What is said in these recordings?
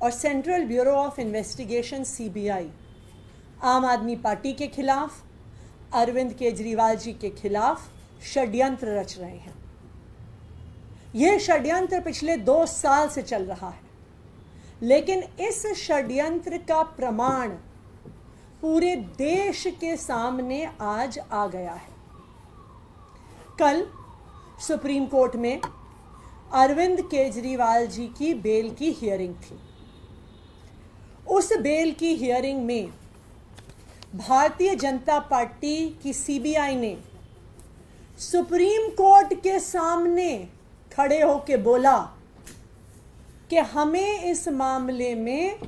और central bureau of investigation CBI आम आदमी पार्टी के खिलाफ, अरविंद केजरीवाल जी के खिलाफ षड्यंत्र रच रहे हैं। यह षड्यंत्र पिछले 2 साल से चल रहा है, लेकिन इस षड्यंत्र का प्रमाण पूरे देश के सामने आज आ गया है। कल सुप्रीम कोर्ट में अरविंद केजरीवाल जी की बेल की हियरिंग थी। उस बेल की हियरिंग में भारतीय जनता पार्टी की सीबीआई ने सुप्रीम कोर्ट के सामने खड़े होकर बोला कि हमें इस मामले में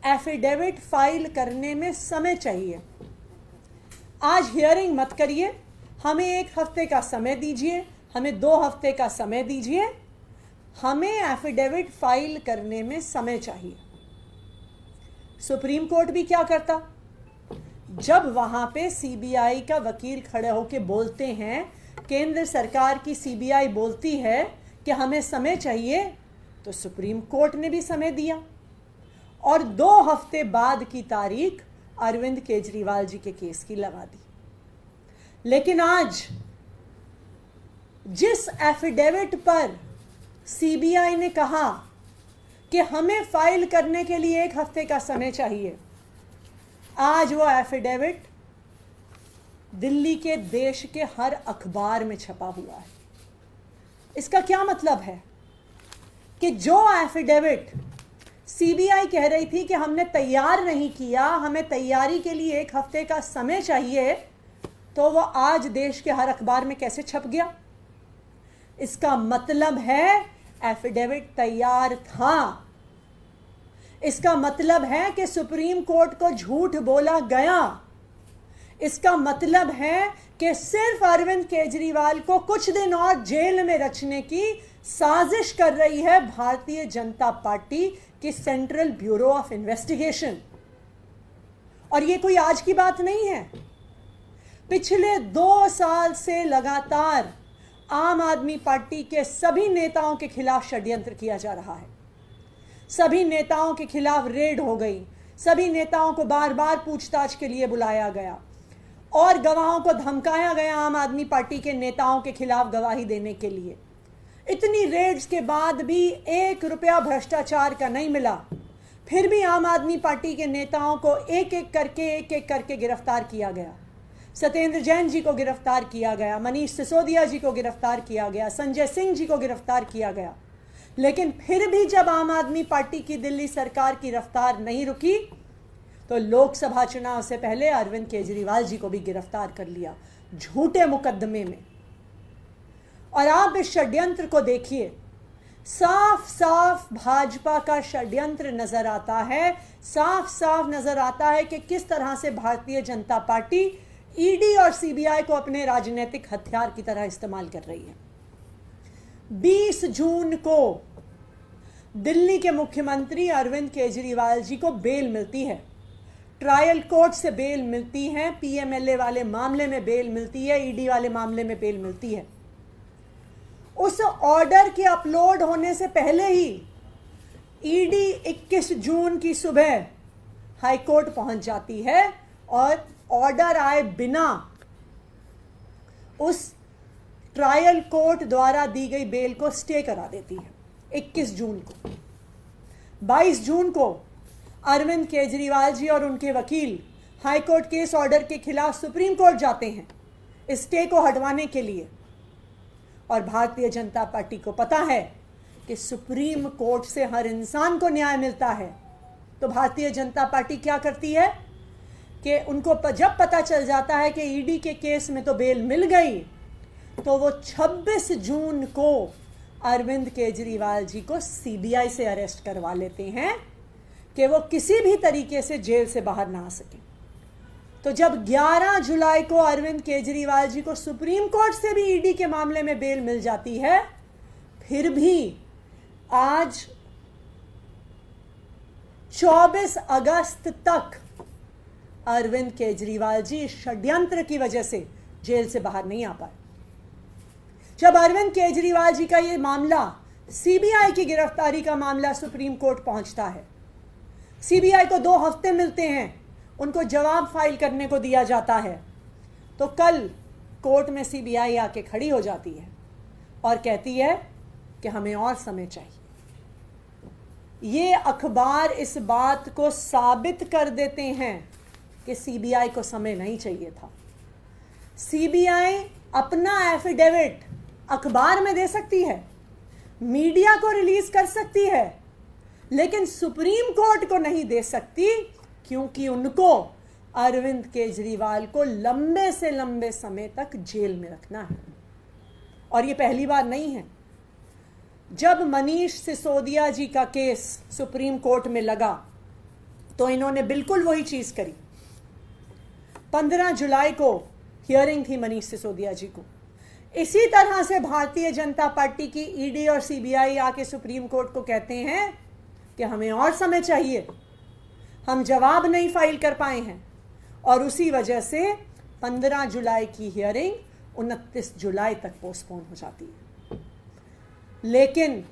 एफिडेविट फाइल करने में समय चाहिए। आज हियरिंग मत करिए, हमें 1 हफ्ते का समय दीजिए, हमें 2 हफ्ते का समय दीजिए, हमें एफिडेविट फाइल करने में समय चाहिए। सुप्रीम कोर्ट भी क्या करता, जब वहां पे सीबीआई का वकील खड़े होकर बोलते हैं, केंद्र सरकार की सीबीआई बोलती है कि हमें समय चाहिए, तो सुप्रीम कोर्ट ने भी समय दिया और 2 हफ्ते बाद की तारीख अरविंद केजरीवाल जी के केस की लगा दी। लेकिन आज जिस एफिडेविट पर सीबीआई ने कहा कि हमें फाइल करने के लिए 1 हफ्ते का समय चाहिए, आज वो एफिडेविट दिल्ली के देश के हर अखबार में छपा हुआ है। इसका क्या मतलब है कि जो एफिडेविट सीबीआई कह रही थी कि हमने तैयार नहीं किया, हमें तैयारी के लिए 1 हफ्ते का समय चाहिए, तो वो आज देश के हर अखबार में कैसे छप गया? इसका मतलब है एफिडेविट तैयार था। इसका मतलब है कि सुप्रीम कोर्ट को झूठ बोला गया। इसका मतलब है कि सिर्फ अरविंद केजरीवाल को कुछ दिन और जेल में रखने की साजिश कर रही है भारतीय जनता पार्टी की सेंट्रल ब्यूरो ऑफ इन्वेस्टिगेशन। और ये कोई आज की बात नहीं है। पिछले 2 साल से लगातार आम आदमी पार्टी के सभी नेताओं के खिलाफ षड्यंत्र किया जा रहा है। सभी नेताओं के खिलाफ रेड हो गई, सभी नेताओं को बार बार पूछताछ के लिए बुलाया गया और गवाहों को धमकाया गया आम आदमी पार्टी के नेताओं के खिलाफ गवाही देने के लिए। इतनी रेड्स के बाद भी 1 रुपया भ्रष्टाचार का नहीं मिला, फिर भी आम आदमी पार्टी के नेताओं को एक एक करके गिरफ्तार किया गया। सत्येंद्र जैन जी को गिरफ्तार किया गया, मनीष सिसोदिया जी को गिरफ्तार किया गया, संजय सिंह जी को गिरफ्तार किया गया। लेकिन फिर भी जब आम आदमी पार्टी की दिल्ली सरकार की रफ्तार नहीं रुकी, तो लोकसभा चुनाव से पहले अरविंद केजरीवाल जी को भी गिरफ्तार कर लिया झूठे मुकदमे में। और आप इस षड्यंत्र को देखिए, साफ साफ भाजपा का षड्यंत्र नजर आता है। साफ साफ नजर आता है कि किस तरह से भारतीय जनता पार्टी ईडी और सीबीआई को अपने राजनीतिक हथियार की तरह इस्तेमाल कर रही है। 20 जून को दिल्ली के मुख्यमंत्री अरविंद केजरीवाल जी को बेल मिलती है, ट्रायल कोर्ट से बेल मिलती है, पीएमएलए वाले मामले में बेल मिलती है, ईडी वाले मामले में बेल मिलती है। उस ऑर्डर के अपलोड होने से पहले ही ईडी 21 जून की सुबह हाईकोर्ट पहुंच जाती है और ऑर्डर आए बिना उस ट्रायल कोर्ट द्वारा दी गई बेल को स्टे करा देती है 21 जून को। 22 जून को अरविंद केजरीवाल जी और उनके वकील हाईकोर्ट के इस ऑर्डर के खिलाफ सुप्रीम कोर्ट जाते हैं स्टे को हटवाने के लिए। और भारतीय जनता पार्टी को पता है कि सुप्रीम कोर्ट से हर इंसान को न्याय मिलता है, तो भारतीय जनता पार्टी क्या करती है कि उनको जब पता चल जाता है कि ईडी के केस में तो बेल मिल गई, तो वो 26 जून को अरविंद केजरीवाल जी को सीबीआई से अरेस्ट करवा लेते हैं कि वो किसी भी तरीके से जेल से बाहर ना आ सके। तो जब 11 जुलाई को अरविंद केजरीवाल जी को सुप्रीम कोर्ट से भी ईडी के मामले में बेल मिल जाती है, फिर भी आज 24 अगस्त तक अरविंद केजरीवाल जी षड्यंत्र की वजह से जेल से बाहर नहीं आ पाए। जब अरविंद केजरीवाल जी का ये मामला, सीबीआई की गिरफ्तारी का मामला सुप्रीम कोर्ट पहुंचता है, सीबीआई को 2 हफ्ते मिलते हैं, उनको जवाब फाइल करने को दिया जाता है। तो कल कोर्ट में सीबीआई आके खड़ी हो जाती है और कहती है कि हमें और समय चाहिए। ये अखबार इस बात को साबित कर देते हैं कि सीबीआई को समय नहीं चाहिए था। सीबीआई अपना एफिडेविट अखबार में दे सकती है, मीडिया को रिलीज कर सकती है, लेकिन सुप्रीम कोर्ट को नहीं दे सकती, क्योंकि उनको अरविंद केजरीवाल को लंबे से लंबे समय तक जेल में रखना है। और ये पहली बार नहीं है। जब मनीष सिसोदिया जी का केस सुप्रीम कोर्ट में लगा तो इन्होंने बिल्कुल वही चीज करी। 15 जुलाई को हियरिंग थी मनीष सिसोदिया जी को। इसी तरह से भारतीय जनता पार्टी की ईडी और सीबीआई आके सुप्रीम कोर्ट को कहते हैं कि हमें और समय चाहिए, हम जवाब नहीं फाइल कर पाए हैं, और उसी वजह से 15 जुलाई की हियरिंग 29 जुलाई तक पोस्टपोन हो जाती है। लेकिन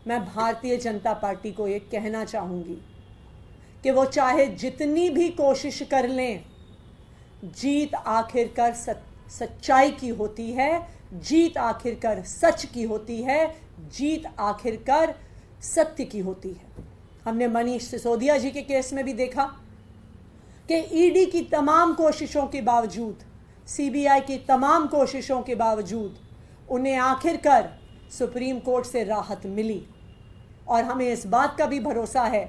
मैं भारतीय जनता पार्टी को ये कहना चाहूंगी कि वो चाहे जितनी भी कोशिश कर लें, जीत आखिरकार सच्चाई की होती है, जीत आखिरकार सच की होती है, जीत आखिरकार सत्य की होती है। हमने मनीष सिसोदिया जी के केस में भी देखा कि ईडी की तमाम कोशिशों के बावजूद, सीबीआई की तमाम कोशिशों के बावजूद उन्हें आखिरकार सुप्रीम कोर्ट से राहत मिली। और हमें इस बात का भी भरोसा है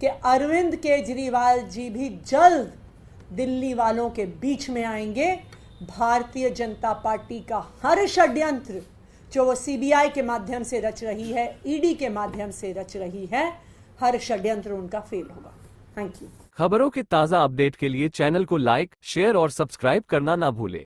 कि अरविंद केजरीवाल जी भी जल्द दिल्ली वालों के बीच में आएंगे। भारतीय जनता पार्टी का हर षड्यंत्र जो वो सीबीआई के माध्यम से रच रही है, ईडी के माध्यम से रच रही है, हर षड्यंत्र उनका फेल होगा। Thank you. खबरों के ताज़ा अपडेट के लिए चैनल को लाइक, शेयर और सब्सक्राइब करना ना भूलें।